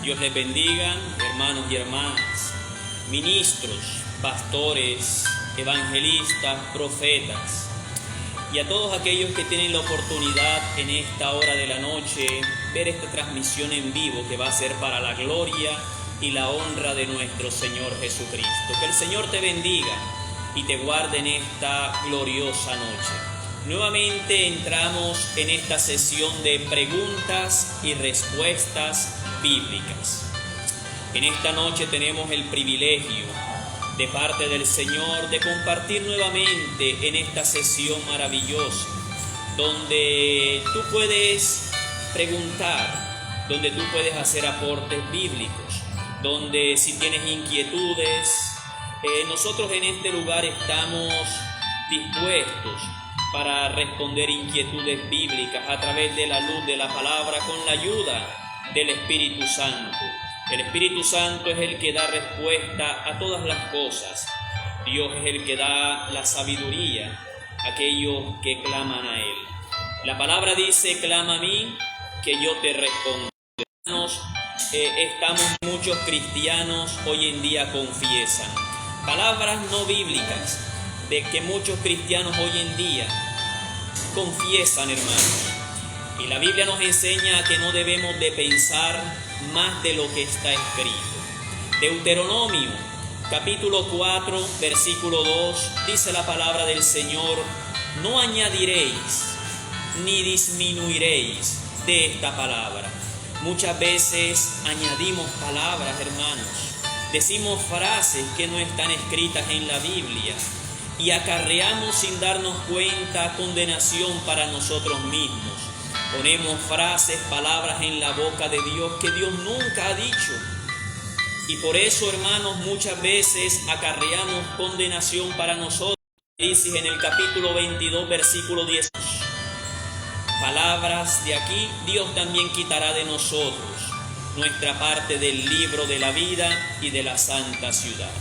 Dios les bendiga, hermanos y hermanas, ministros, pastores, evangelistas, profetas y a todos aquellos que tienen la oportunidad en esta hora de la noche ver esta transmisión en vivo que va a ser para la gloria y la honra de nuestro Señor Jesucristo. Que el Señor te bendiga y te guarde en esta gloriosa noche. Nuevamente entramos en esta sesión de preguntas y respuestas bíblicas. En esta noche tenemos el privilegio de parte del Señor de compartir nuevamente en esta sesión maravillosa, donde tú puedes preguntar, donde tú puedes hacer aportes bíblicos, donde si tienes inquietudes, nosotros en este lugar estamos dispuestos para responder inquietudes bíblicas a través de la luz de la palabra con la ayuda del Espíritu Santo. El Espíritu Santo es el que da respuesta a todas las cosas. Dios es el que da la sabiduría a aquellos que claman a Él. La palabra dice: clama a mí, que yo te responderé. Muchos cristianos hoy en día confiesan palabras no bíblicas de que muchos cristianos hoy en día confiesan, hermanos. Y la Biblia nos enseña que no debemos de pensar más de lo que está escrito. Deuteronomio, capítulo 4, versículo 2, dice la palabra del Señor: no añadiréis ni disminuiréis de esta palabra. Muchas veces añadimos palabras, hermanos. Decimos frases que no están escritas en la Biblia y acarreamos sin darnos cuenta condenación para nosotros mismos. Ponemos frases, palabras en la boca de Dios que Dios nunca ha dicho. Y por eso, hermanos, muchas veces acarreamos condenación para nosotros. Dice en el capítulo 22, versículo 10. Palabras de aquí, Dios también quitará de nosotros nuestra parte del libro de la vida y de la santa ciudad.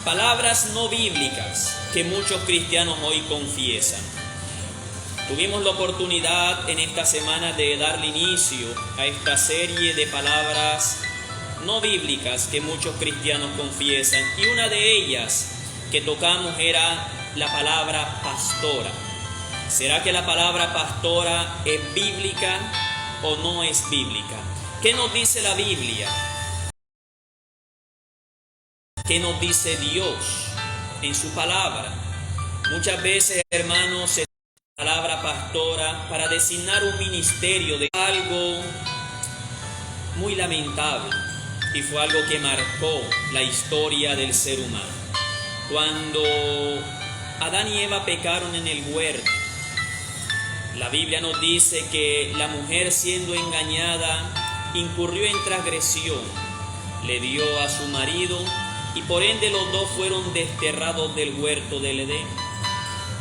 Palabras no bíblicas que muchos cristianos hoy confiesan. Tuvimos la oportunidad en esta semana de darle inicio a esta serie de palabras no bíblicas que muchos cristianos confiesan, y una de ellas que tocamos era la palabra pastora. ¿Será que la palabra pastora es bíblica o no es bíblica? ¿Qué nos dice la Biblia? ¿Qué nos dice Dios en su palabra? Muchas veces, hermanos, se palabra pastora para designar un ministerio de algo muy lamentable, y fue algo que marcó la historia del ser humano. Cuando Adán y Eva pecaron en el huerto, la Biblia nos dice que la mujer, siendo engañada, incurrió en transgresión, le dio a su marido, y por ende los dos fueron desterrados del huerto del Edén.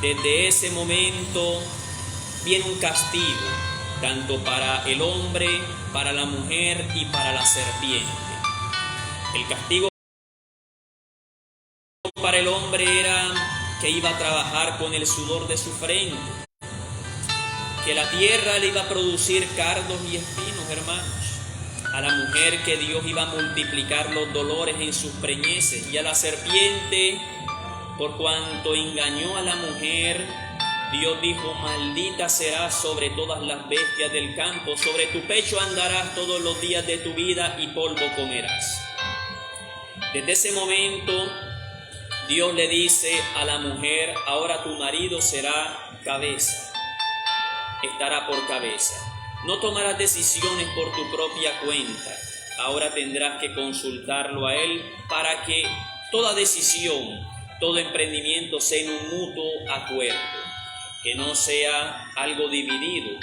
Desde ese momento viene un castigo, tanto para el hombre, para la mujer y para la serpiente. El castigo para el hombre era que iba a trabajar con el sudor de su frente, que la tierra le iba a producir cardos y espinos, hermanos. A la mujer, que Dios iba a multiplicar los dolores en sus preñeces, y a la serpiente, por cuanto engañó a la mujer, Dios dijo: maldita serás sobre todas las bestias del campo, sobre tu pecho andarás todos los días de tu vida y polvo comerás. Desde ese momento, Dios le dice a la mujer: ahora tu marido será cabeza, estará por cabeza. No tomarás decisiones por tu propia cuenta, ahora tendrás que consultarlo a él para que toda decisión, todo emprendimiento sea en un mutuo acuerdo, que no sea algo dividido,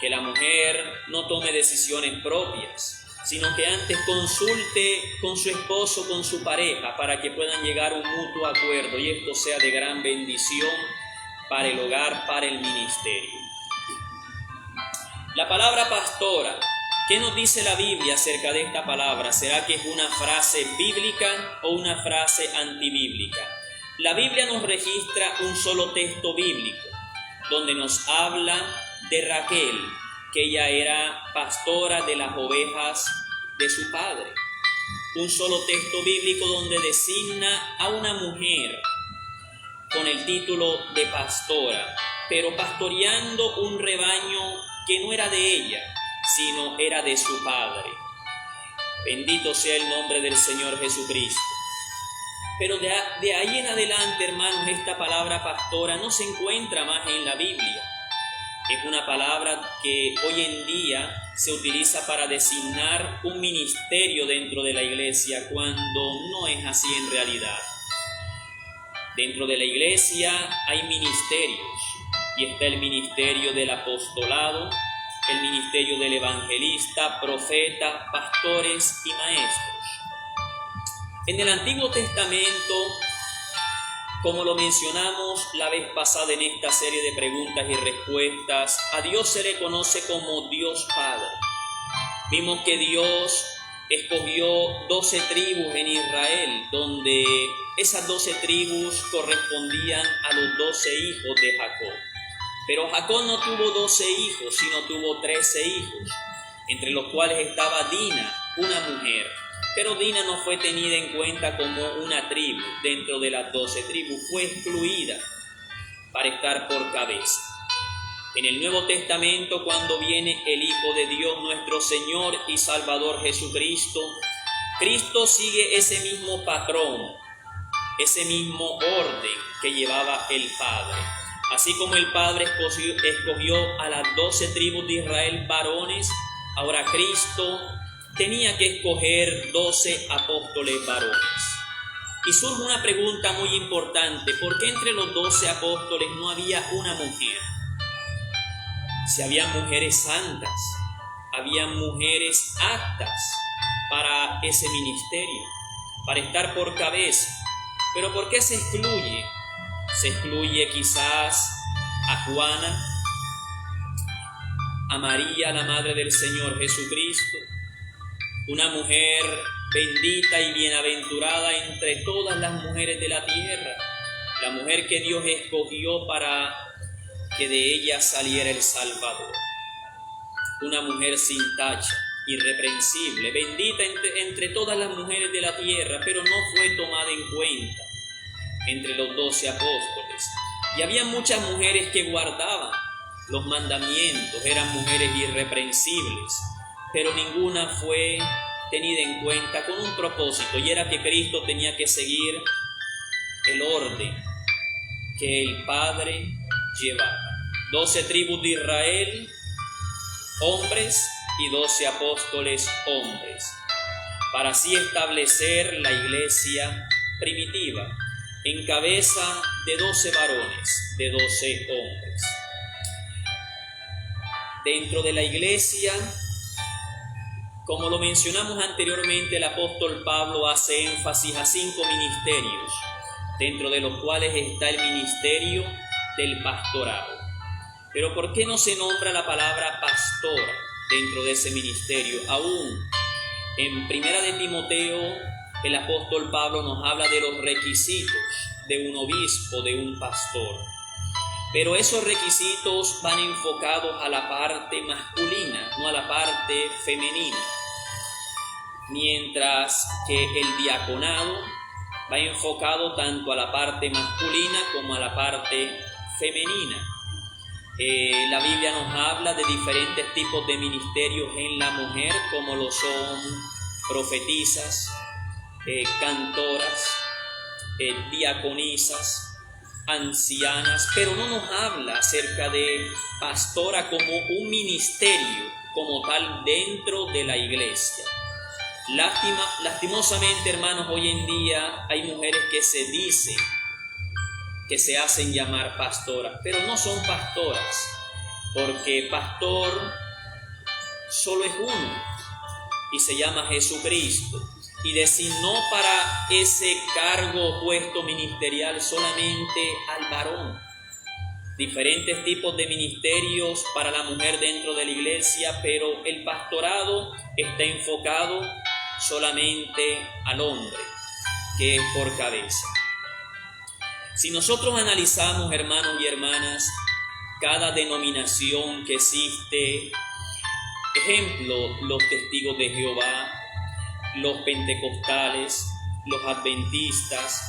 que la mujer no tome decisiones propias, sino que antes consulte con su esposo, con su pareja, para que puedan llegar a un mutuo acuerdo y esto sea de gran bendición para el hogar, para el ministerio. La palabra pastora, ¿qué nos dice la Biblia acerca de esta palabra? ¿Será que es una frase bíblica o una frase antibíblica? La Biblia nos registra un solo texto bíblico, donde nos habla de Raquel, que ella era pastora de las ovejas de su padre. Un solo texto bíblico donde designa a una mujer con el título de pastora, pero pastoreando un rebaño que no era de ella, sino era de su padre. Bendito sea el nombre del Señor Jesucristo. Pero de ahí en adelante, hermanos, esta palabra pastora no se encuentra más en la Biblia. Es una palabra que hoy en día se utiliza para designar un ministerio dentro de la iglesia, cuando no es así en realidad. Dentro de la iglesia hay ministerios, y está el ministerio del apostolado, el ministerio del evangelista, profeta, pastores y maestros. En el Antiguo Testamento, como lo mencionamos la vez pasada en esta serie de preguntas y respuestas, a Dios se le conoce como Dios Padre. Vimos que Dios escogió 12 tribus en Israel, donde esas 12 tribus correspondían a los 12 hijos de Jacob. Pero Jacob no tuvo 12 hijos, sino tuvo 13 hijos, entre los cuales estaba Dina, una mujer. Pero Dina no fue tenida en cuenta como una tribu dentro de las 12 tribus, fue excluida para estar por cabeza. En el Nuevo Testamento, cuando viene el Hijo de Dios, nuestro Señor y Salvador Jesucristo, Cristo sigue ese mismo patrón, ese mismo orden que llevaba el Padre. Así como el Padre escogió a las 12 tribus de Israel varones, ahora Cristo tenía que escoger 12 apóstoles varones. Y surge una pregunta muy importante: ¿por qué entre los 12 apóstoles no había una mujer? Si había mujeres santas, había mujeres aptas para ese ministerio, para estar por cabeza. ¿Pero por qué se excluye? Se excluye quizás a Juana, a María, la madre del Señor Jesucristo, una mujer bendita y bienaventurada entre todas las mujeres de la tierra, la mujer que Dios escogió para que de ella saliera el Salvador, una mujer sin tacha, irreprensible, bendita entre todas las mujeres de la tierra, pero no fue tomada en cuenta entre los 12 apóstoles. Y había muchas mujeres que guardaban los mandamientos, eran mujeres irreprensibles, pero ninguna fue tenida en cuenta con un propósito, y era que Cristo tenía que seguir el orden que el Padre llevaba. 12 tribus de Israel, hombres, y 12 apóstoles, hombres, para así establecer la iglesia primitiva, en cabeza de 12 varones, de 12 hombres. Dentro de la iglesia, como lo mencionamos anteriormente, el apóstol Pablo hace énfasis a 5 ministerios, dentro de los cuales está el ministerio del pastorado. Pero ¿por qué no se nombra la palabra pastora dentro de ese ministerio? Aún en Primera de Timoteo, el apóstol Pablo nos habla de los requisitos de un obispo, de un pastor. Pero esos requisitos van enfocados a la parte masculina, no a la parte femenina. Mientras que el diaconado va enfocado tanto a la parte masculina como a la parte femenina. La Biblia nos habla de diferentes tipos de ministerios en la mujer, como lo son profetisas, cantoras, diaconisas, ancianas, pero no nos habla acerca de pastora como un ministerio como tal dentro de la iglesia. Lastimosamente, hermanos, hoy en día hay mujeres que se dicen que se hacen llamar pastoras, pero no son pastoras, porque pastor solo es uno y se llama Jesucristo, y designó para ese cargo o puesto ministerial solamente al varón. Diferentes tipos de ministerios para la mujer dentro de la iglesia, pero el pastorado está enfocado solamente al hombre, que es por cabeza. Si nosotros analizamos, hermanos y hermanas, cada denominación que existe ejemplo, los testigos de Jehová, los pentecostales, los adventistas,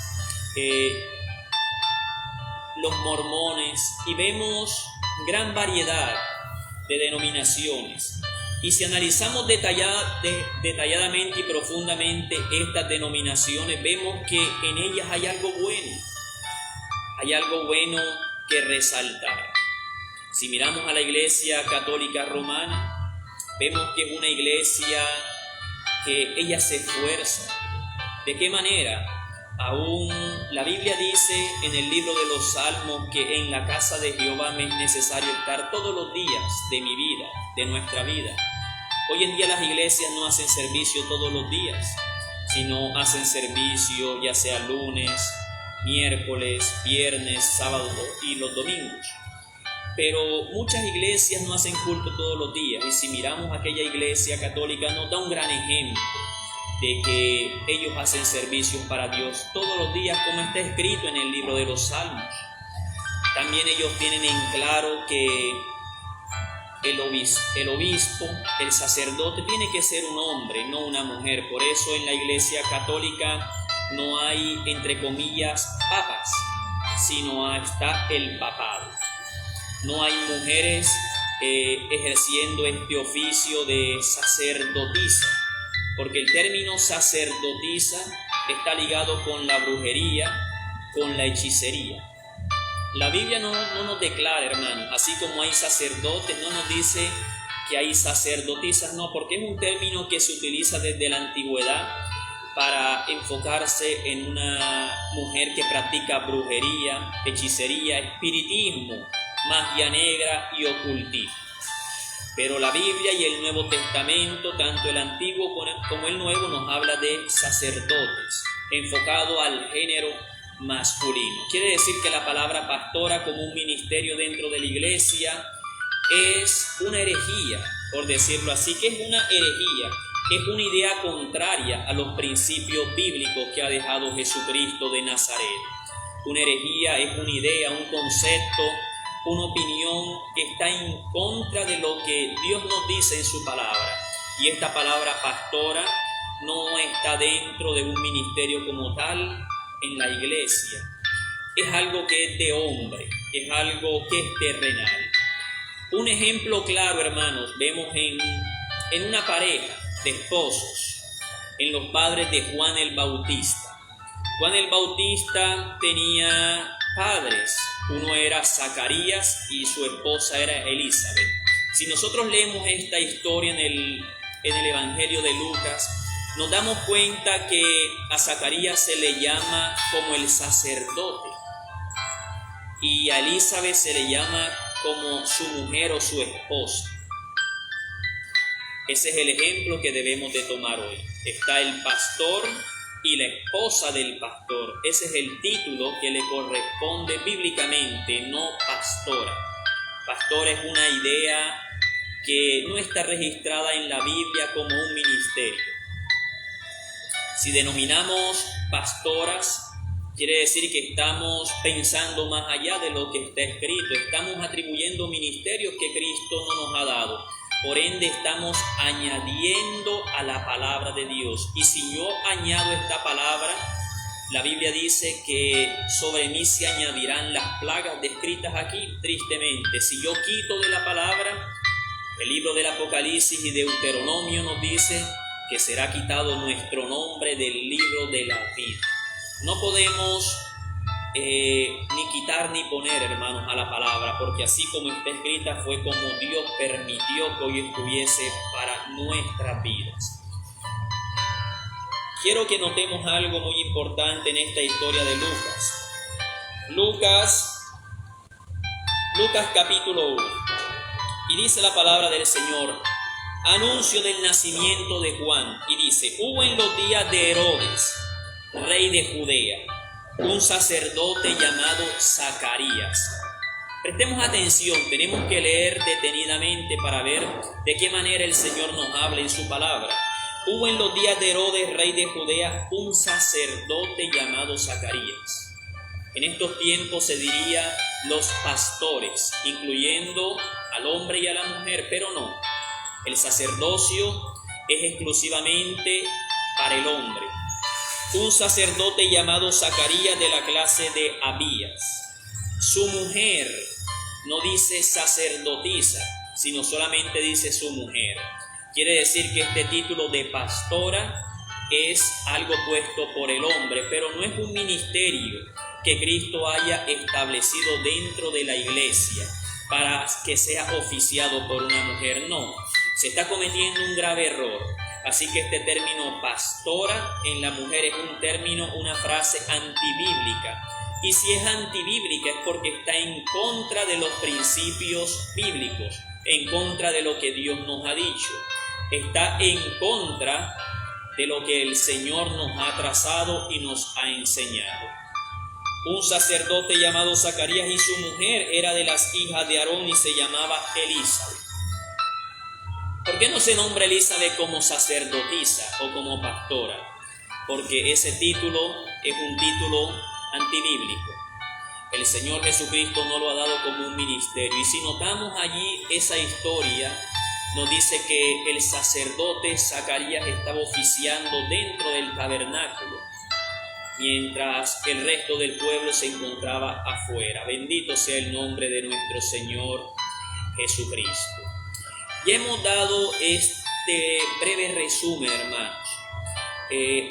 los mormones, y vemos gran variedad de denominaciones. Y si analizamos detalladamente y profundamente estas denominaciones, vemos que en ellas hay algo bueno que resaltar. Si miramos a la Iglesia Católica Romana, vemos que es una iglesia que ella se esfuerza. ¿De qué manera? Aún la Biblia dice en el libro de los Salmos que en la casa de Jehová me es necesario estar todos los días de mi vida, de nuestra vida. Hoy en día las iglesias no hacen servicio todos los días, sino hacen servicio ya sea lunes, miércoles, viernes, sábado y los domingos. Pero muchas iglesias no hacen culto todos los días, y si miramos aquella iglesia católica nos da un gran ejemplo de que ellos hacen servicios para Dios todos los días, como está escrito en el libro de los Salmos. También ellos tienen en claro que el obispo, el sacerdote, tiene que ser un hombre, no una mujer. Por eso en la iglesia católica no hay, entre comillas, papas, sino está el papado. No hay mujeres ejerciendo este oficio de sacerdotisa, porque el término sacerdotisa está ligado con la brujería, con la hechicería. La Biblia no nos declara, hermanos, así como hay sacerdotes, no nos dice que hay sacerdotisas, no, porque es un término que se utiliza desde la antigüedad para enfocarse en una mujer que practica brujería, hechicería, espiritismo, magia negra y ocultismo. Pero la Biblia y el Nuevo Testamento, tanto el Antiguo como el Nuevo, nos habla de sacerdotes, enfocado al género masculino. Quiere decir que la palabra pastora como un ministerio dentro de la iglesia es una herejía, por decirlo así. ¿Qué es una herejía? Es una idea contraria a los principios bíblicos que ha dejado Jesucristo de Nazaret. Una herejía es una idea, un concepto, una opinión que está en contra de lo que Dios nos dice en su palabra. Y esta palabra pastora no está dentro de un ministerio como tal en la iglesia. Es algo que es de hombre, es algo que es terrenal. Un ejemplo claro, hermanos, vemos en una pareja de esposos, en los padres de Juan el Bautista. Juan el Bautista tenía padres. Uno era Zacarías y su esposa era Elizabeth. Si nosotros leemos esta historia en el Evangelio de Lucas, nos damos cuenta que a Zacarías se le llama como el sacerdote y a Elizabeth se le llama como su mujer o su esposa. Ese es el ejemplo que debemos de tomar hoy. Está el pastor y la esposa del pastor. Ese es el título que le corresponde bíblicamente, no pastora. Pastora es una idea que no está registrada en la Biblia como un ministerio. Si denominamos pastoras, quiere decir que estamos pensando más allá de lo que está escrito. Estamos atribuyendo ministerios que Cristo no nos ha dado. Por ende, estamos añadiendo a la palabra de Dios. Y si yo añado esta palabra, la Biblia dice que sobre mí se añadirán las plagas descritas aquí, tristemente. Si yo quito de la palabra, el libro del Apocalipsis y Deuteronomio nos dice que será quitado nuestro nombre del libro de la vida. No podemos ni quitar ni poner, hermanos, a la palabra, porque así como está escrita fue como Dios permitió que hoy estuviese para nuestras vidas. Quiero que notemos algo muy importante en esta historia de Lucas capítulo 1. Y dice la palabra del Señor: anuncio del nacimiento de Juan. Y dice: hubo en los días de Herodes, rey de Judea, un sacerdote llamado Zacarías. Prestemos atención, tenemos que leer detenidamente para ver de qué manera el Señor nos habla en su palabra. Hubo en los días de Herodes, rey de Judea, un sacerdote llamado Zacarías. En estos tiempos se diría los pastores, incluyendo al hombre y a la mujer, pero no. El sacerdocio es exclusivamente para el hombre. Un sacerdote llamado Zacarías de la clase de Abías. Su mujer no dice sacerdotisa, sino solamente dice su mujer. Quiere decir que este título de pastora es algo puesto por el hombre, pero no es un ministerio que Cristo haya establecido dentro de la iglesia para que sea oficiado por una mujer. No, se está cometiendo un grave error. Así que este término pastora en la mujer es un término, una frase antibíblica. Y si es antibíblica es porque está en contra de los principios bíblicos, en contra de lo que Dios nos ha dicho. Está en contra de lo que el Señor nos ha trazado y nos ha enseñado. Un sacerdote llamado Zacarías y su mujer era de las hijas de Aarón y se llamaba Elizabeth. ¿Por qué no se nombra Elizabeth como sacerdotisa o como pastora? Porque ese título es un título antibíblico. El Señor Jesucristo no lo ha dado como un ministerio. Y si notamos allí esa historia, nos dice que el sacerdote Zacarías estaba oficiando dentro del tabernáculo, mientras el resto del pueblo se encontraba afuera. Bendito sea el nombre de nuestro Señor Jesucristo. Ya hemos dado este breve resumen, hermanos,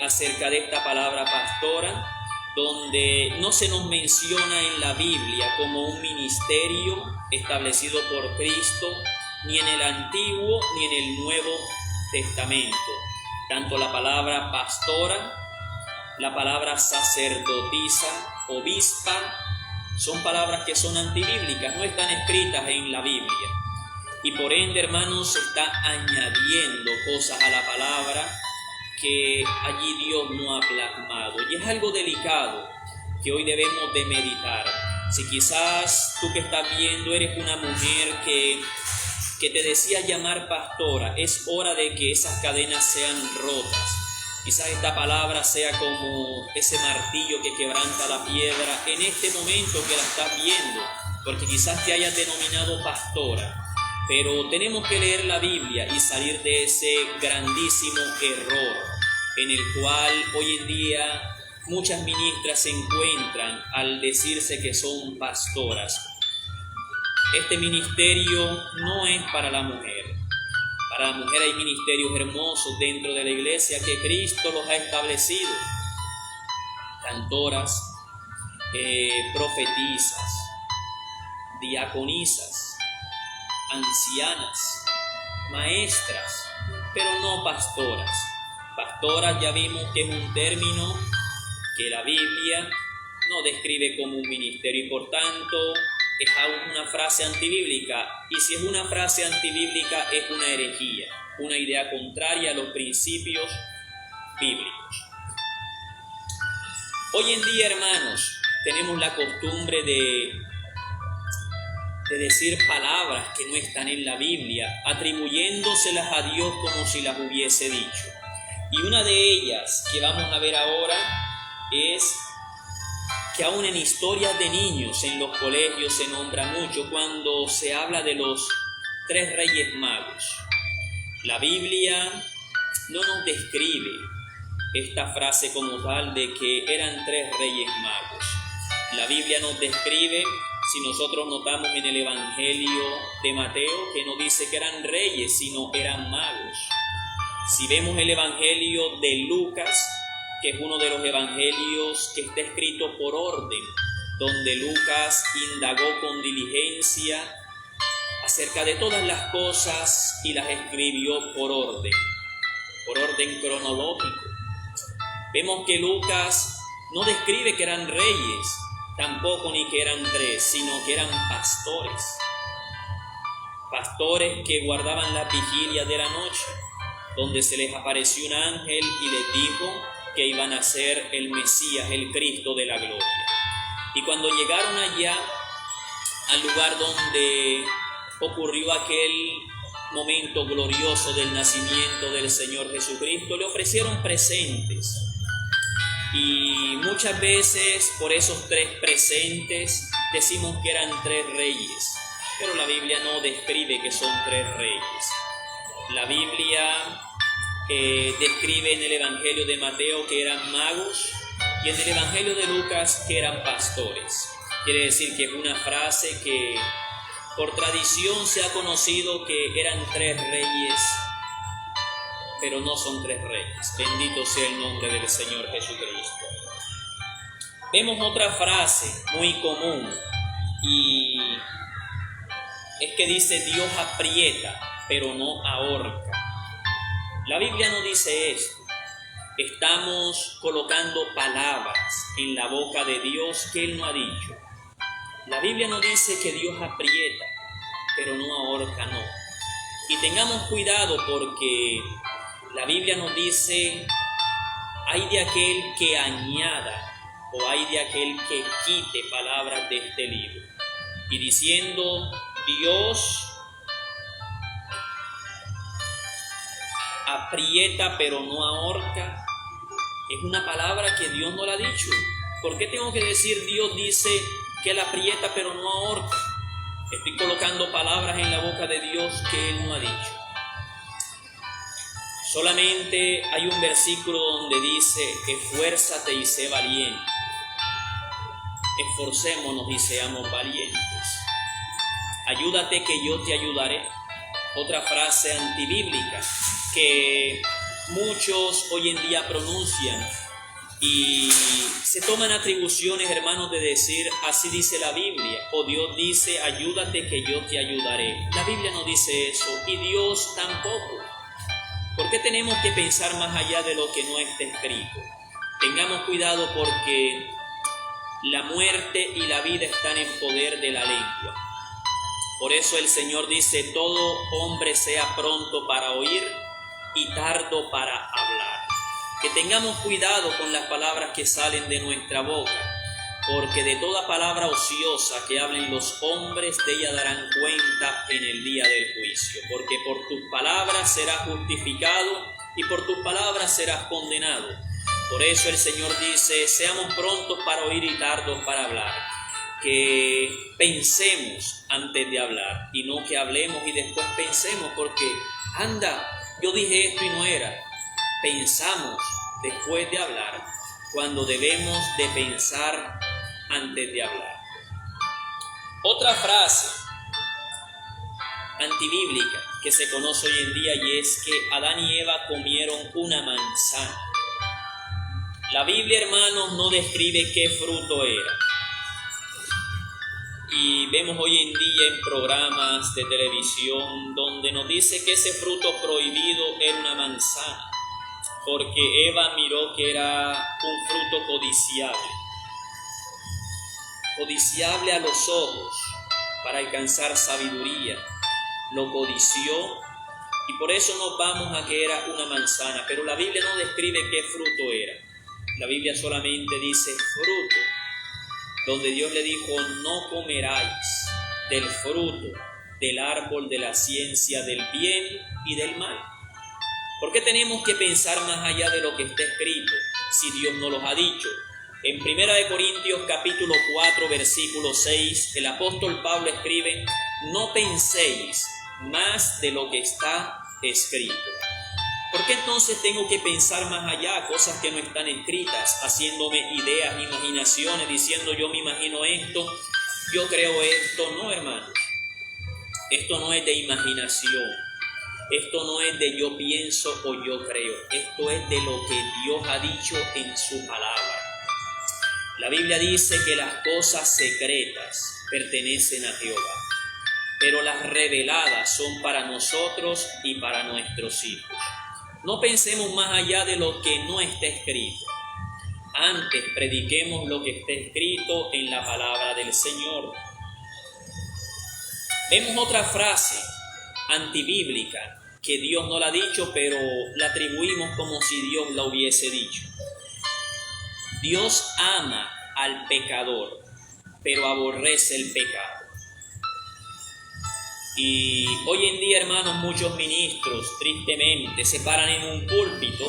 acerca de esta palabra pastora, donde no se nos menciona en la Biblia como un ministerio establecido por Cristo, ni en el Antiguo ni en el Nuevo Testamento. Tanto la palabra pastora, la palabra sacerdotisa, obispa, son palabras que son antibíblicas, no están escritas en la Biblia. Y por ende, hermanos, se está añadiendo cosas a la palabra que allí Dios no ha plasmado. Y es algo delicado que hoy debemos de meditar. Si quizás tú que estás viendo eres una mujer que te decía llamar pastora, es hora de que esas cadenas sean rotas. Quizás esta palabra sea como ese martillo que quebranta la piedra en este momento que la estás viendo, porque quizás te hayas denominado pastora. Pero tenemos que leer la Biblia y salir de ese grandísimo error en el cual hoy en día muchas ministras se encuentran al decirse que son pastoras. Este ministerio no es para la mujer. Para la mujer hay ministerios hermosos dentro de la iglesia que Cristo los ha establecido. Cantoras, profetisas, diaconisas, ancianas, maestras, pero no pastoras. Pastoras ya vimos que es un término que la Biblia no describe como un ministerio y por tanto es una frase antibíblica. Y si es una frase antibíblica es una herejía, una idea contraria a los principios bíblicos. Hoy en día, hermanos, tenemos la costumbre de decir palabras que no están en la Biblia, atribuyéndoselas a Dios como si las hubiese dicho. Y una de ellas que vamos a ver ahora es que aún en historias de niños en los colegios se nombra mucho cuando se habla de los 3 reyes magos. La Biblia no nos describe esta frase como tal de que eran 3 reyes magos. La Biblia nos describe, si nosotros notamos en el Evangelio de Mateo, que no dice que eran reyes, sino eran magos. Si vemos el Evangelio de Lucas, que es uno de los evangelios que está escrito por orden, donde Lucas indagó con diligencia acerca de todas las cosas y las escribió por orden cronológico. Vemos que Lucas no describe que eran reyes, tampoco ni que eran 3, sino que eran pastores que guardaban la vigilia de la noche, donde se les apareció un ángel y les dijo que iban a ser el Mesías, el Cristo de la gloria. Y cuando llegaron allá, al lugar donde ocurrió aquel momento glorioso del nacimiento del Señor Jesucristo, le ofrecieron presentes. Y muchas veces por esos 3 presentes decimos que eran 3 reyes, pero la Biblia no describe que son 3 reyes. La Biblia describe en el Evangelio de Mateo que eran magos y en el Evangelio de Lucas que eran pastores. Quiere decir que es una frase que por tradición se ha conocido que eran 3 reyes, pero no son 3 reyes. Bendito sea el nombre del Señor Jesucristo. Vemos otra frase muy común y es que dice Dios aprieta, pero no ahorca. La Biblia no dice esto. Estamos colocando palabras en la boca de Dios que Él no ha dicho. La Biblia no dice que Dios aprieta, pero no ahorca, no. Y tengamos cuidado porque la Biblia nos dice, hay de aquel que añada o hay de aquel que quite palabras de este libro. Y diciendo, Dios aprieta pero no ahorca, es una palabra que Dios no la ha dicho. ¿Por qué tengo que decir Dios dice que Él aprieta pero no ahorca? Estoy colocando palabras en la boca de Dios que Él no ha dicho. Solamente hay un versículo donde dice, esfuérzate y sé valiente. Esforcémonos y seamos valientes. Ayúdate que yo te ayudaré. Otra frase antibíblica que muchos hoy en día pronuncian y se toman atribuciones, hermanos, de decir, así dice la Biblia, o Dios dice, ayúdate que yo te ayudaré. La Biblia no dice eso y Dios tampoco. ¿Por qué tenemos que pensar más allá de lo que no está escrito? Tengamos cuidado porque la muerte y la vida están en poder de la lengua. Por eso el Señor dice, todo hombre sea pronto para oír y tardo para hablar. Que tengamos cuidado con las palabras que salen de nuestra boca, porque de toda palabra ociosa que hablen los hombres, de ella darán cuenta en el día del juicio. Porque por tus palabras serás justificado y por tus palabras serás condenado. Por eso el Señor dice, seamos prontos para oír y tardos para hablar. Que pensemos antes de hablar y no que hablemos y después pensemos, porque anda, yo dije esto y no era. Pensamos después de hablar cuando debemos de pensar antes de hablar. Otra frase antibíblica que se conoce hoy en día y es que Adán y Eva comieron una manzana. La Biblia, hermanos, no describe qué fruto era. Y vemos hoy en día en programas de televisión donde nos dice que ese fruto prohibido era una manzana, porque Eva miró que era un fruto codiciable a los ojos para alcanzar sabiduría. Lo codició y por eso nos vamos a que era una manzana, pero la Biblia no describe qué fruto era. La Biblia solamente dice fruto, donde Dios le dijo, no comeráis del fruto del árbol de la ciencia del bien y del mal. ¿Por qué tenemos que pensar más allá de lo que está escrito si Dios no los ha dicho? En 1 Corintios capítulo 4 versículo 6, el apóstol Pablo escribe, no penséis más de lo que está escrito. ¿Por qué entonces tengo que pensar más allá, cosas que no están escritas, haciéndome ideas, imaginaciones, diciendo yo me imagino esto, yo creo esto? No, hermanos, esto no es de imaginación, esto no es de yo pienso o yo creo, esto es de lo que Dios ha dicho en su palabra. La Biblia dice que las cosas secretas pertenecen a Jehová, pero las reveladas son para nosotros y para nuestros hijos. No pensemos más allá de lo que no está escrito. Antes prediquemos lo que está escrito en la palabra del Señor. Vemos otra frase antibíblica que Dios no la ha dicho, pero la atribuimos como si Dios la hubiese dicho. Dios ama al pecador, pero aborrece el pecado. Y hoy en día, hermanos, muchos ministros tristemente se paran en un púlpito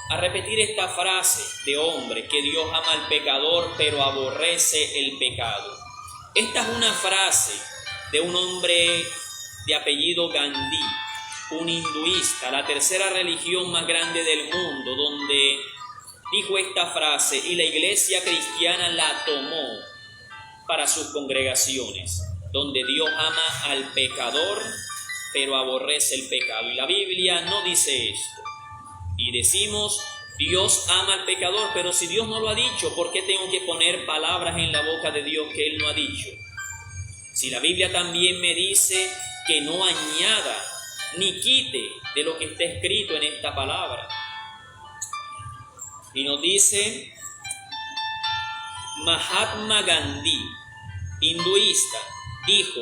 a repetir esta frase de hombre, que Dios ama al pecador pero aborrece el pecado. Esta es una frase de un hombre de apellido Gandhi, un hinduista, la tercera religión más grande del mundo, donde dijo esta frase y la iglesia cristiana la tomó para sus congregaciones, donde Dios ama al pecador, pero aborrece el pecado. Y la Biblia no dice esto. Y decimos, Dios ama al pecador, pero si Dios no lo ha dicho, ¿por qué tengo que poner palabras en la boca de Dios que Él no ha dicho? Si la Biblia también me dice que no añada ni quite de lo que está escrito en esta palabra. Y nos dice Mahatma Gandhi, hinduista, dijo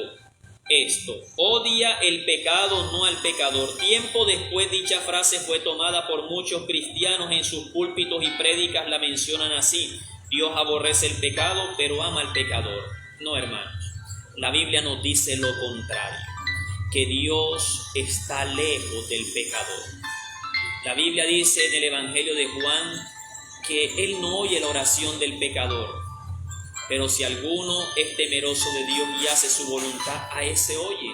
esto: odia el pecado, no al pecador. Tiempo después dicha frase fue tomada por muchos cristianos en sus púlpitos y prédicas la mencionan así: Dios aborrece el pecado, pero ama al pecador. No, hermanos, la Biblia nos dice lo contrario, que Dios está lejos del pecador. La Biblia dice en el Evangelio de Juan que Él no oye la oración del pecador, pero si alguno es temeroso de Dios y hace su voluntad, a ese oye.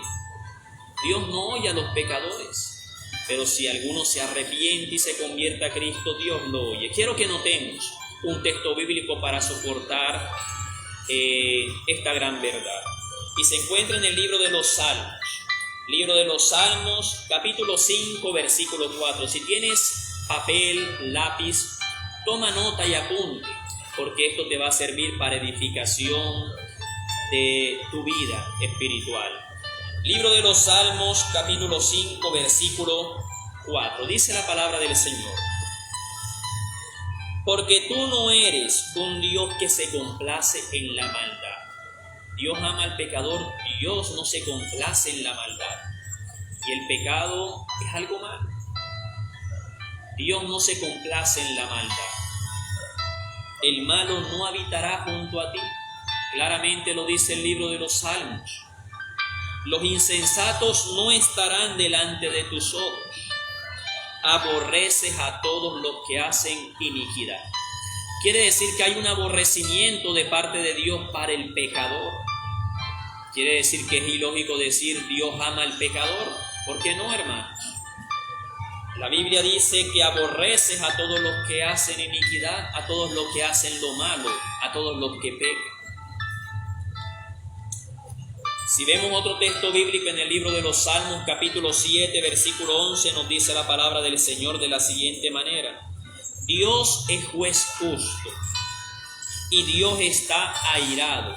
Dios no oye a los pecadores, pero si alguno se arrepiente y se convierte a Cristo, Dios lo oye. Quiero que notemos un texto bíblico para soportar esta gran verdad. Y se encuentra en el libro de los Salmos. Libro de los Salmos, capítulo 5, versículo 4. Si tienes papel, lápiz, toma nota y apunte, porque esto te va a servir para edificación de tu vida espiritual. Libro de los Salmos, capítulo 5, versículo 4. Dice la palabra del Señor: porque tú no eres un Dios que se complace en la maldad. Dios ama al pecador, Dios no se complace en la maldad. Y el pecado es algo malo. Dios no se complace en la maldad. El malo no habitará junto a ti. Claramente lo dice el libro de los Salmos. Los insensatos no estarán delante de tus ojos. Aborreces a todos los que hacen iniquidad. Quiere decir que hay un aborrecimiento de parte de Dios para el pecador. Quiere decir que es ilógico decir Dios ama al pecador. ¿Por qué no, hermanos? La Biblia dice que aborreces a todos los que hacen iniquidad, a todos los que hacen lo malo, a todos los que pecan. Si vemos otro texto bíblico en el libro de los Salmos, capítulo 7, versículo 11, nos dice la palabra del Señor de la siguiente manera: Dios es juez justo y Dios está airado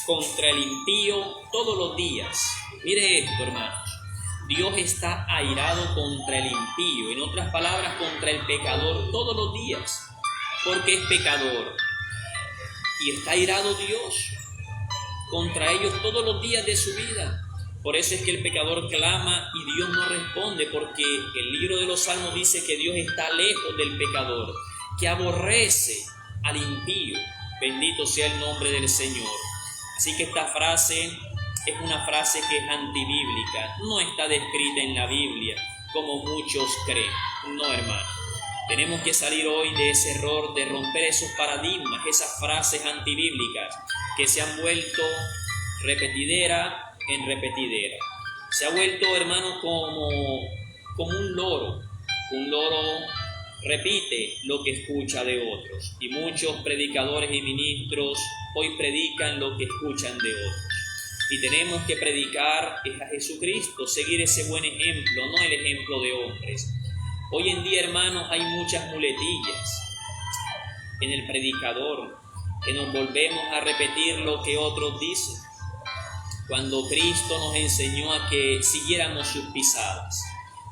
contra el impío todos los días. Mire esto, hermanos. Dios está airado contra el impío, en otras palabras, contra el pecador todos los días, porque es pecador. Y está airado Dios contra ellos todos los días de su vida. Por eso es que el pecador clama y Dios no responde, porque el libro de los Salmos dice que Dios está lejos del pecador, que aborrece al impío. Bendito sea el nombre del Señor. Así que esta frase es una frase que es antibíblica, no está descrita en la Biblia como muchos creen. No, hermano. Tenemos que salir hoy de ese error de romper esos paradigmas, esas frases antibíblicas que se han vuelto repetidera en repetidera. Se ha vuelto, hermano, como un loro. Un loro repite lo que escucha de otros. Y muchos predicadores y ministros hoy predican lo que escuchan de otros. Y tenemos que predicar a Jesucristo, seguir ese buen ejemplo, no el ejemplo de hombres. Hoy en día, hermanos, hay muchas muletillas en el predicador, que nos volvemos a repetir lo que otros dicen, cuando Cristo nos enseñó a que siguiéramos sus pisadas.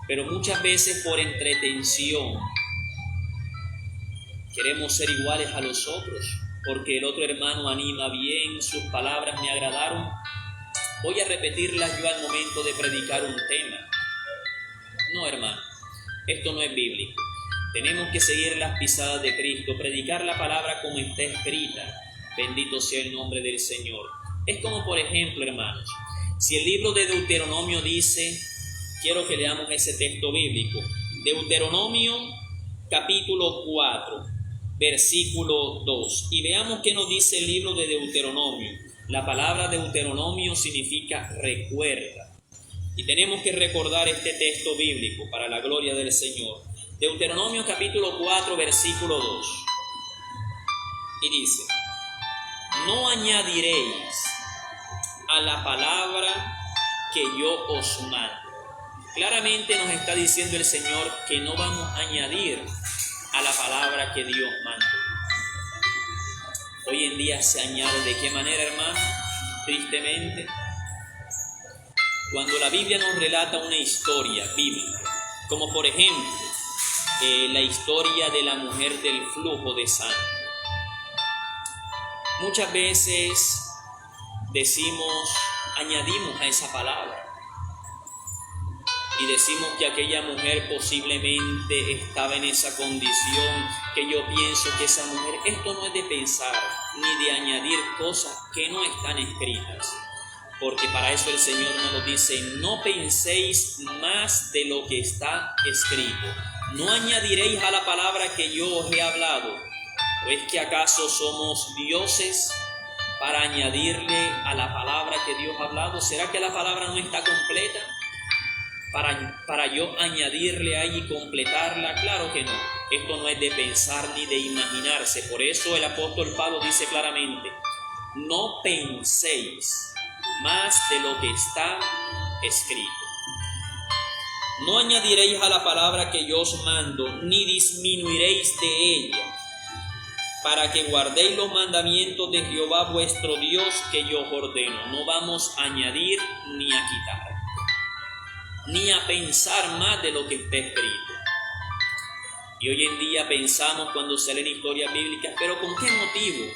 Pero muchas veces por entretención queremos ser iguales a los otros, porque el otro hermano anima bien, sus palabras me agradaron, voy a repetirlas yo al momento de predicar un tema. No, hermano, esto no es bíblico. Tenemos que seguir las pisadas de Cristo, predicar la palabra como está escrita. Bendito sea el nombre del Señor. Es como, por ejemplo, hermanos, si el libro de Deuteronomio dice, quiero que leamos ese texto bíblico, Deuteronomio capítulo 4, versículo 2, y veamos qué nos dice el libro de Deuteronomio. La palabra Deuteronomio significa recuerda. Y tenemos que recordar este texto bíblico para la gloria del Señor. Deuteronomio capítulo 4, versículo 2. Y dice: no añadiréis a la palabra que yo os mando. Claramente nos está diciendo el Señor que no vamos a añadir a la palabra que Dios mandó. Hoy en día se añade, ¿de qué manera, hermano? Tristemente, cuando la Biblia nos relata una historia bíblica, como por ejemplo la historia de la mujer del flujo de sangre. Muchas veces añadimos a esa palabra y decimos que aquella mujer posiblemente estaba en esa condición, que yo pienso que esa mujer, esto no es de pensar ni de añadir cosas que no están escritas, porque para eso el Señor nos dice: no penséis más de lo que está escrito, no añadiréis a la palabra que yo os he hablado. ¿O es que acaso somos dioses para añadirle a la palabra que Dios ha hablado? ¿Será que la palabra no está completa para yo añadirle ahí y completarla? Claro que no. Esto no es de pensar ni de imaginarse. Por eso el apóstol Pablo dice claramente: no penséis más de lo que está escrito. No añadiréis a la palabra que yo os mando, ni disminuiréis de ella, para que guardéis los mandamientos de Jehová vuestro Dios que yo os ordeno. No vamos a añadir ni a quitar, ni a pensar más de lo que está escrito. Y hoy en día pensamos cuando se leen historias bíblicas, pero ¿con qué motivo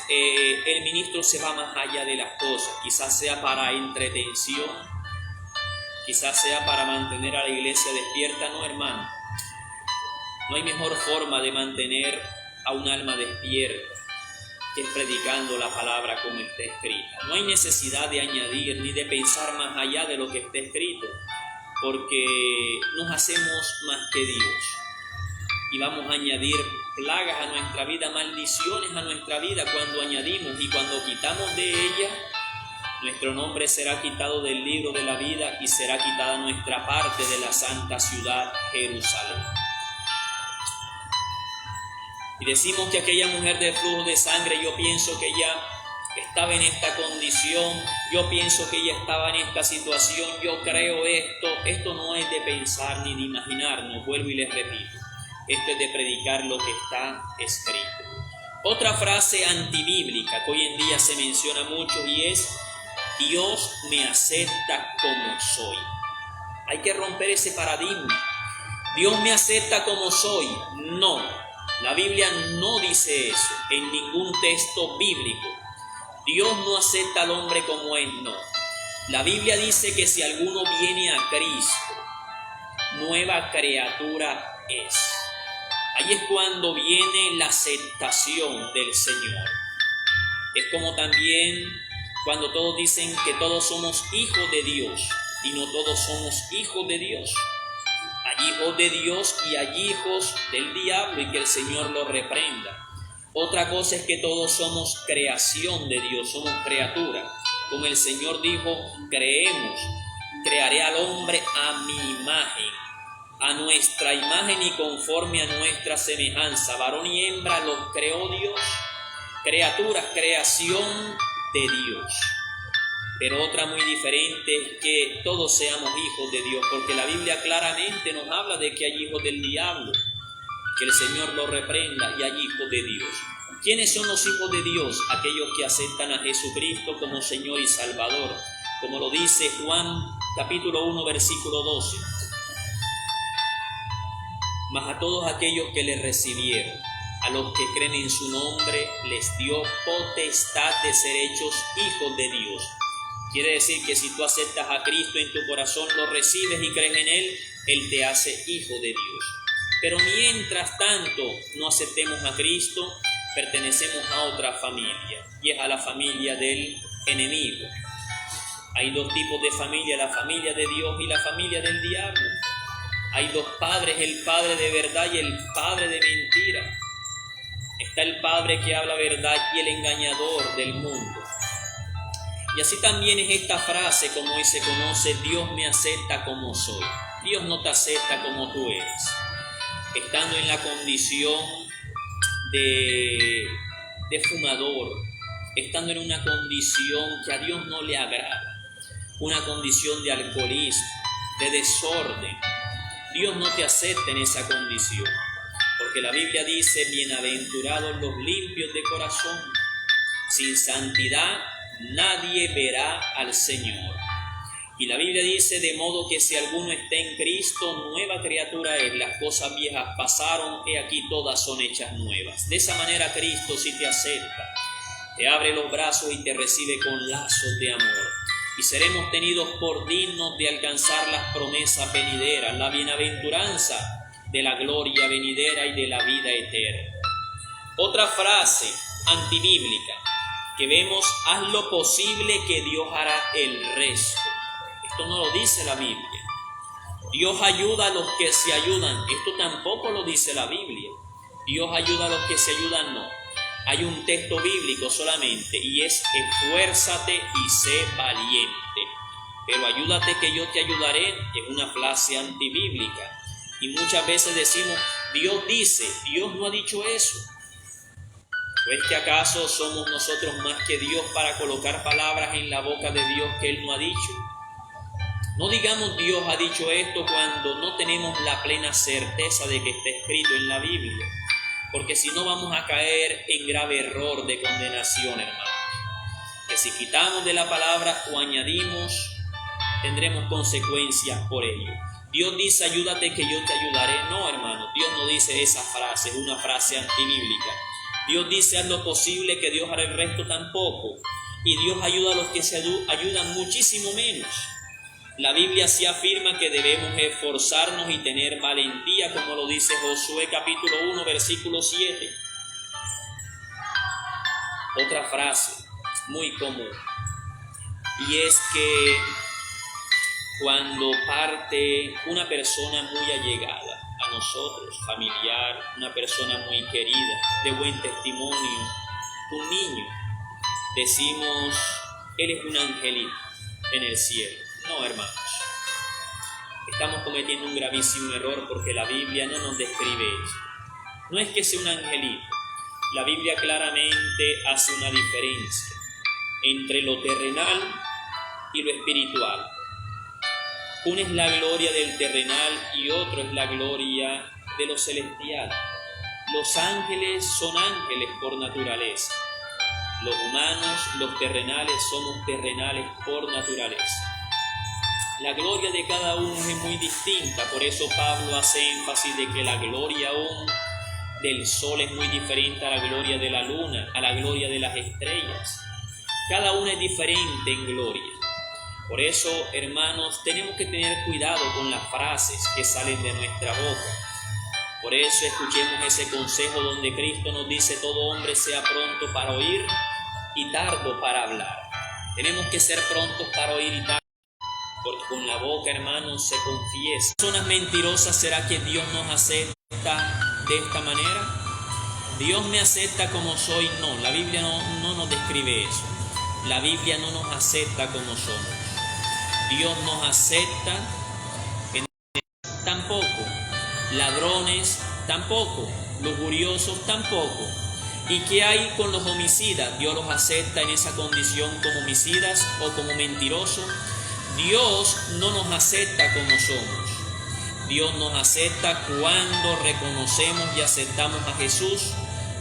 el ministro se va más allá de las cosas? Quizás sea para entretención, quizás sea para mantener a la iglesia despierta. No, hermano, no hay mejor forma de mantener a un alma despierta que es predicando la palabra como está escrita. No hay necesidad de añadir ni de pensar más allá de lo que está escrito, porque nos hacemos más que Dios y vamos a añadir plagas a nuestra vida, maldiciones a nuestra vida cuando añadimos, y cuando quitamos de ella, nuestro nombre será quitado del libro de la vida y será quitada nuestra parte de la santa ciudad Jerusalén. Y decimos que aquella mujer del flujo de sangre, yo pienso que ella estaba en esta condición, yo pienso que ella estaba en esta situación, yo creo esto no es de pensar ni de imaginarnos, vuelvo y les repito, esto es de predicar lo que está escrito. Otra frase antibíblica que hoy en día se menciona mucho y es: Dios me acepta como soy. Hay que romper ese paradigma. Dios me acepta como soy. No, la Biblia no dice eso en ningún texto bíblico. Dios no acepta al hombre como es, no. La Biblia dice que si alguno viene a Cristo, nueva criatura es. Ahí es cuando viene la aceptación del Señor. Es como también cuando todos dicen que todos somos hijos de Dios, y no todos somos hijos de Dios. Hay hijos de Dios y hay hijos del diablo, y que el Señor los reprenda. Otra cosa es que todos somos creación de Dios, somos criaturas. Como el Señor dijo, crearé al hombre a mi imagen, a nuestra imagen y conforme a nuestra semejanza. Varón y hembra los creó Dios. Criaturas, creación de Dios. Pero otra muy diferente es que todos seamos hijos de Dios, porque la Biblia claramente nos habla de que hay hijos del diablo, que el Señor los reprenda, y hay hijos de Dios. ¿Quiénes son los hijos de Dios? Aquellos que aceptan a Jesucristo como Señor y Salvador, como lo dice Juan capítulo 1 versículo 12. Mas a todos aquellos que le recibieron, a los que creen en su nombre, les dio potestad de ser hechos hijos de Dios. Quiere decir que si tú aceptas a Cristo en tu corazón, lo recibes y crees en Él te hace hijo de Dios. Pero mientras tanto no aceptemos a Cristo, pertenecemos a otra familia, y es a la familia del enemigo. Hay dos tipos de familia, la familia de Dios y la familia del diablo. Hay dos padres, el padre de verdad y el padre de mentira. Está el padre que habla verdad y el engañador del mundo. Y así también es esta frase, como hoy se conoce: Dios me acepta como soy. Dios no te acepta como tú eres. Estando en la condición de fumador, estando en una condición que a Dios no le agrada, una condición de alcoholismo, de desorden, Dios no te acepta en esa condición, porque la Biblia dice: bienaventurados los limpios de corazón, sin santidad nadie verá al Señor. Y la Biblia dice: de modo que si alguno está en Cristo, nueva criatura es, las cosas viejas pasaron, he aquí todas son hechas nuevas. De esa manera Cristo sí te acepta, te abre los brazos y te recibe con lazos de amor. Y seremos tenidos por dignos de alcanzar las promesas venideras, la bienaventuranza de la gloria venidera y de la vida eterna. Otra frase antibíblica que vemos: haz lo posible que Dios hará el resto. Esto no lo dice la Biblia. Dios ayuda a los que se ayudan. Esto tampoco lo dice la Biblia. Dios ayuda a los que se ayudan, no. Hay un texto bíblico solamente, y es: esfuérzate y sé valiente. Pero ayúdate que yo te ayudaré es una frase antibíblica. Y muchas veces decimos: Dios dice. Dios no ha dicho eso. ¿O es que acaso somos nosotros más que Dios para colocar palabras en la boca de Dios que Él no ha dicho? No digamos Dios ha dicho esto cuando no tenemos la plena certeza de que está escrito en la Biblia, porque si no vamos a caer en grave error de condenación, hermanos. Que si quitamos de la palabra o añadimos, tendremos consecuencias por ello. Dios dice: ayúdate que yo te ayudaré. No, hermano, Dios no dice esa frase, es una frase antibíblica. Dios dice: haz lo posible que Dios hará el resto, tampoco. Y Dios ayuda a los que se ayudan muchísimo menos. La Biblia sí afirma que debemos esforzarnos y tener valentía, como lo dice Josué capítulo 1, versículo 7. Otra frase muy común, y es que cuando parte una persona muy allegada a nosotros, familiar, una persona muy querida, de buen testimonio, un niño, decimos: él es un angelito en el cielo. No, hermanos, estamos cometiendo un gravísimo error, porque la Biblia no nos describe eso. No es que sea un angelito. La Biblia claramente hace una diferencia entre lo terrenal y lo espiritual. Uno es la gloria del terrenal y otro es la gloria de lo celestial. Los ángeles son ángeles por naturaleza. Los humanos, los terrenales, somos terrenales por naturaleza. La gloria de cada uno es muy distinta, por eso Pablo hace énfasis de que la gloria aún del sol es muy diferente a la gloria de la luna, a la gloria de las estrellas. Cada una es diferente en gloria. Por eso, hermanos, tenemos que tener cuidado con las frases que salen de nuestra boca. Por eso escuchemos ese consejo donde Cristo nos dice: todo hombre sea pronto para oír y tardo para hablar. Tenemos que ser prontos para oír y tardo, porque con la boca, hermanos, se confiesa. ¿Personas mentirosas, será que Dios nos acepta de esta manera? ¿Dios me acepta como soy? No, la Biblia no nos describe eso. La Biblia no nos acepta como somos. Dios nos acepta tampoco. Ladrones tampoco. Lujuriosos tampoco. ¿Y qué hay con los homicidas? Dios los acepta en esa condición como homicidas o como mentirosos. Dios no nos acepta como somos. Dios nos acepta cuando reconocemos y aceptamos a Jesús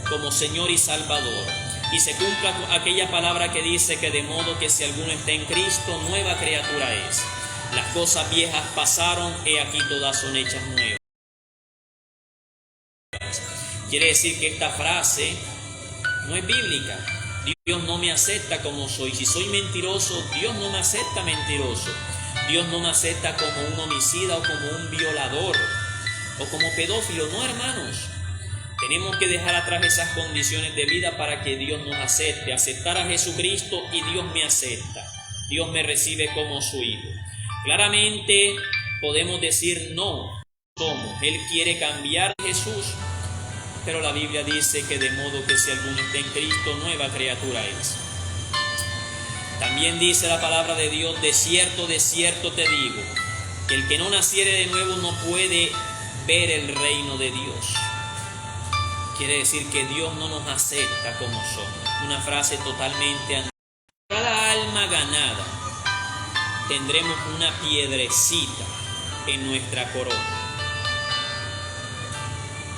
como Señor y Salvador. Y se cumpla aquella palabra que dice que de modo que si alguno está en Cristo, nueva criatura es. Las cosas viejas pasaron, he aquí todas son hechas nuevas. Quiere decir que esta frase no es bíblica. Dios no me acepta como soy. Si soy mentiroso, Dios no me acepta mentiroso. Dios no me acepta como un homicida o como un violador o como pedófilo. No, hermanos. Tenemos que dejar atrás esas condiciones de vida para que Dios nos acepte. Aceptar a Jesucristo y Dios me acepta. Dios me recibe como su hijo. Claramente podemos decir no somos. Él quiere cambiar a Jesús, pero la Biblia dice que de modo que si alguno está en Cristo, nueva criatura es. También dice la palabra de Dios, de cierto te digo, que el que no naciere de nuevo no puede ver el reino de Dios. Quiere decir que Dios no nos acepta como somos. Una frase totalmente antigua. Cada alma ganada tendremos una piedrecita en nuestra corona.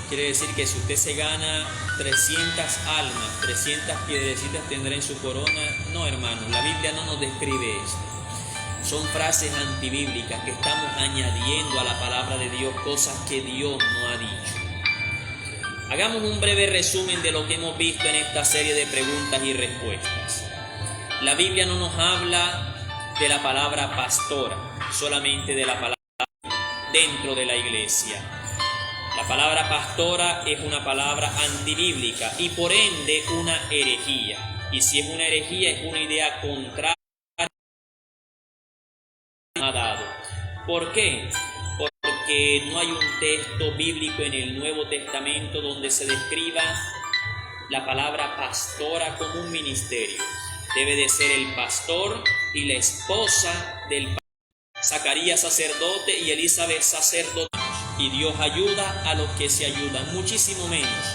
Quiere decir que si usted se gana 300 almas, 300 piedrecitas tendrá en su corona. No, hermanos, la Biblia no nos describe esto. Son frases antibíblicas que estamos añadiendo a la palabra de Dios, cosas que Dios no ha dicho. Hagamos un breve resumen de lo que hemos visto en esta serie de preguntas y respuestas. La Biblia no nos habla de la palabra pastora, solamente de la palabra dentro de la iglesia. La palabra pastora es una palabra antibíblica y por ende una herejía. Y si es una herejía, es una idea contraria a dado. ¿Por qué? Porque no hay un texto bíblico en el Nuevo Testamento donde se describa la palabra pastora como un ministerio. Debe de ser el pastor y la esposa del pastor. Zacarías sacerdote y Elizabeth sacerdote. Y Dios ayuda a los que se ayudan, muchísimo menos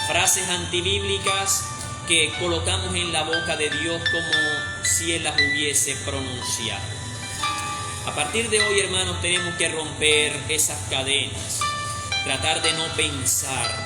frases antibíblicas que colocamos en la boca de Dios como si Él las hubiese pronunciado. A partir de hoy, hermanos, tenemos que romper esas cadenas, tratar de no pensar